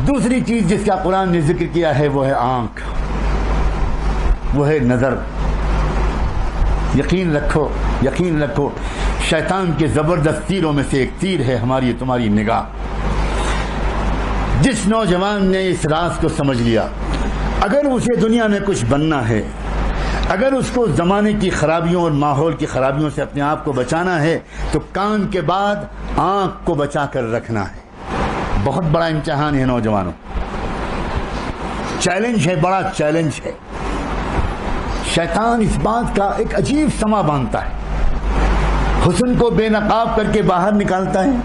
دوسری چیز جس کا قرآن نے ذکر کیا ہے وہ ہے آنکھ، وہ ہے نظر۔ یقین رکھو شیطان کے زبردست تیروں میں سے ایک تیر ہے ہماری تمہاری نگاہ۔ جس نوجوان نے اس راز کو سمجھ لیا، اگر اسے دنیا میں کچھ بننا ہے، اگر اس کو زمانے کی خرابیوں اور ماحول کی خرابیوں سے اپنے آپ کو بچانا ہے، تو کان کے بعد آنکھ کو بچا کر رکھنا ہے۔ بہت بڑا امتحان ہے نوجوانوں، چیلنج ہے، بڑا چیلنج ہے۔ شیطان اس بات کا ایک عجیب سما باندھتا ہے، حسن کو بے نقاب کر کے باہر نکالتا ہے،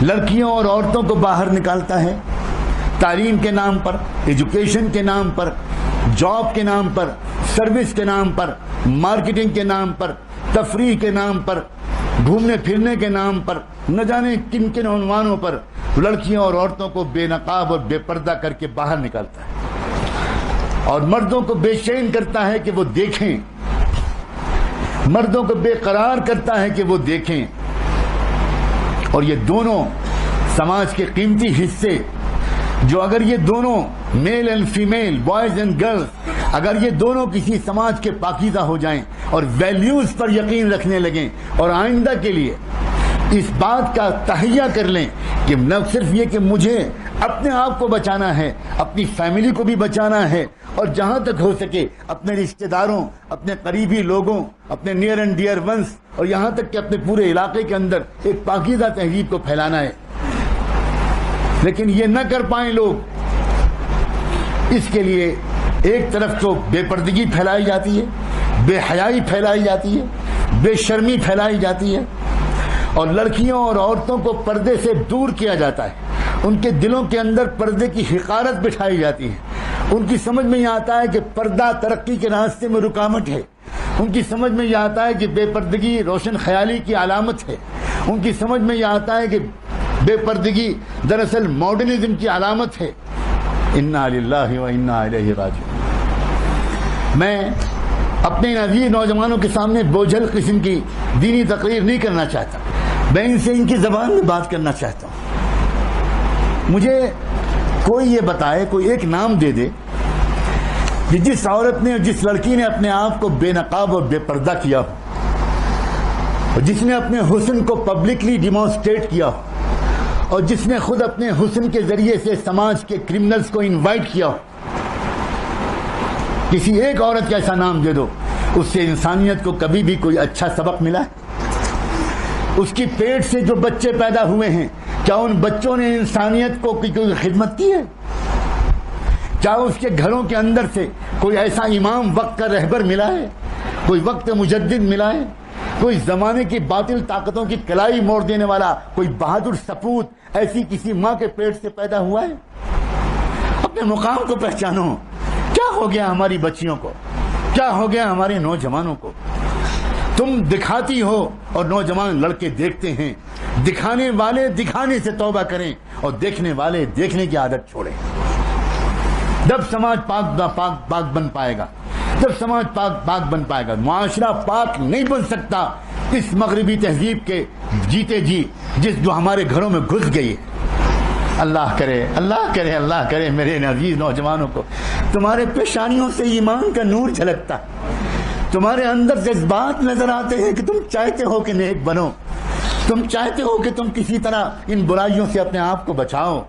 لڑکیوں اور عورتوں کو باہر نکالتا ہے، تعلیم کے نام پر، ایجوکیشن کے نام پر، جاب کے نام پر، سروس کے نام پر، مارکیٹنگ کے نام پر، تفریح کے نام پر، گھومنے پھرنے کے نام پر، نہ جانے کن کن عنوانوں پر لڑکیوں اور عورتوں کو بے نقاب اور بے پردہ کر کے باہر نکالتا ہے، اور مردوں کو بے چین کرتا ہے کہ وہ دیکھیں، مردوں کو بے قرار کرتا ہے کہ وہ دیکھیں۔ اور یہ دونوں سماج کے قیمتی حصے، جو اگر یہ دونوں male and female, boys and girls, اگر یہ دونوں کسی سماج کے پاکیزہ ہو جائیں اور ویلیوز پر یقین رکھنے لگیں اور آئندہ کے لیے اس بات کا تہیہ کر لیں کہ نہ صرف یہ کہ مجھے اپنے آپ کو بچانا ہے، اپنی فیملی کو بھی بچانا ہے، اور جہاں تک ہو سکے اپنے رشتہ داروں، اپنے قریبی لوگوں، اپنے نیئر اینڈ ڈیئر ونس، اور یہاں تک کہ اپنے پورے علاقے کے اندر ایک پاکیزہ تہذیب کو پھیلانا ہے، لیکن یہ نہ کر پائیں لوگ، اس کے لیے ایک طرف تو بے پردگی پھیلائی جاتی ہے، بے حیائی پھیلائی جاتی ہے، بے شرمی پھیلائی جاتی ہے، اور لڑکیوں اور عورتوں کو پردے سے دور کیا جاتا ہے، ان کے دلوں کے اندر پردے کی حقارت بٹھائی جاتی ہے، ان کی سمجھ میں یہ آتا ہے کہ پردہ ترقی کے راستے میں رکاوٹ ہے، ان کی سمجھ میں یہ آتا ہے کہ بے پردگی روشن خیالی کی علامت ہے، ان کی سمجھ میں یہ آتا ہے کہ بے پردگی دراصل ماڈرنزم کی علامت ہے۔ انا للہ و انا الیہ راجعون۔ میں اپنے ان عزیز نوجوانوں کے سامنے بوجھل قسم کی دینی تقریر نہیں کرنا چاہتا، میں ان سے ان کی زبان میں بات کرنا چاہتا ہوں۔ مجھے کوئی یہ بتائے، کوئی ایک نام دے دے کہ جس عورت نے، جس لڑکی نے اپنے آپ کو بے نقاب اور بے پردہ کیا ہو، اور جس نے اپنے حسن کو پبلکلی ڈیمانسٹریٹ کیا ہو، اور جس نے خود اپنے حسن کے ذریعے سے سماج کے کرمنلز کو انوائٹ کیا ہو، کسی ایک عورت کا ایسا نام دے دو، اس سے انسانیت کو کبھی بھی کوئی اچھا سبق ملا ہے؟ اس کی پیٹ سے جو بچے پیدا ہوئے ہیں، کیا ان بچوں نے انسانیت کو کوئی خدمت کی ہے؟ کیا اس کے گھروں کے اندر سے کوئی ایسا امام وقت کا رہبر ملا ہے، کوئی وقت مجدد ملا ہے، کوئی زمانے کی باطل طاقتوں کی کلائی موڑ دینے والا کوئی بہادر سپوت ایسی کسی ماں کے پیٹ سے پیدا ہوا ہے؟ اپنے مقام کو پہچانو۔ کیا ہو گیا ہماری بچیوں کو؟ کیا ہو گیا ہمارے نوجوانوں کو؟ تم دکھاتی ہو اور نوجوان لڑکے دیکھتے ہیں۔ دکھانے والے دکھانے سے توبہ کریں اور دیکھنے والے دیکھنے کی عادت چھوڑیں۔ جب سماج پاک بن پائے گا، جب سماج پاک بن پائے گا، معاشرہ پاک نہیں بن سکتا اس مغربی تہذیب کے جیتے جی جو ہمارے گھروں میں گھس گئی ہے۔ اللہ کرے اللہ کرے اللہ کرے میرے عزیز نوجوانوں کو تمہارے پیشانیوں سے ایمان کا نور جھلکتا، تمہارے اندر جذبات نظر آتے ہیں کہ تم چاہتے ہو کہ نیک بنو، تم چاہتے ہو کہ تم کسی طرح ان برائیوں سے اپنے آپ کو بچاؤ،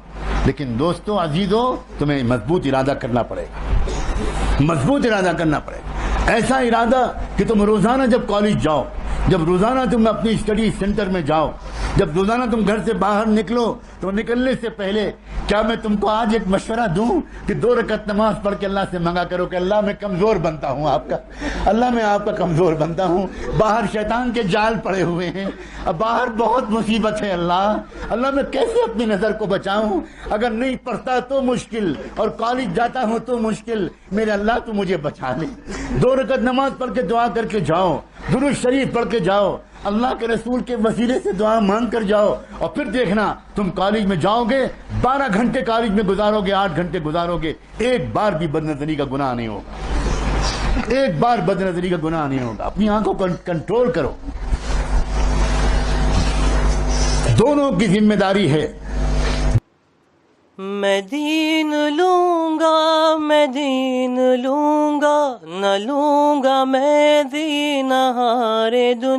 لیکن دوستو عزیزو تمہیں مضبوط ارادہ کرنا پڑے گا، مضبوط ارادہ کرنا پڑے گا، ایسا ارادہ کہ تم روزانہ جب کالج جاؤ، جب روزانہ تم اپنی اسٹڈی سینٹر میں جاؤ، جب روزانہ تم گھر سے باہر نکلو تو نکلنے سے پہلے کیا میں تم کو آج ایک مشورہ دوں کہ 2 رکعت نماز پڑھ کے اللہ سے مانگا کرو کہ اللہ میں کمزور بنتا ہوں آپ کا، اللہ میں آپ کا کمزور بنتا ہوں، باہر شیطان کے جال پڑے ہوئے ہیں، اب باہر بہت مصیبت ہے، اللہ میں کیسے اپنی نظر کو بچاؤں؟ اگر نہیں پڑھتا تو مشکل اور کالج جاتا ہوں تو مشکل، میرے اللہ تو مجھے بچا لے۔ 2 رکعت نماز پڑھ کے دعا کر کے جاؤ، درود شریف پڑھ کے جاؤ، اللہ کے رسول کے وسیلے سے دعا مانگ کر جاؤ، اور پھر دیکھنا تم کالج میں جاؤ گے، 12 گھنٹے کالج میں گزارو گے، 8 گھنٹے گزارو گے، ایک بار بھی بد نظری کا گناہ نہیں ہوگا، ایک بار بد نظری کا گناہ نہیں ہوگا۔ اپنی آنکھوں کو کنٹرول کرو۔ دونوں کی ذمہ داری ہے میں دین لوں گا، میں دین لوں گا، نہ لوں گا میں دین ہارے دنیا.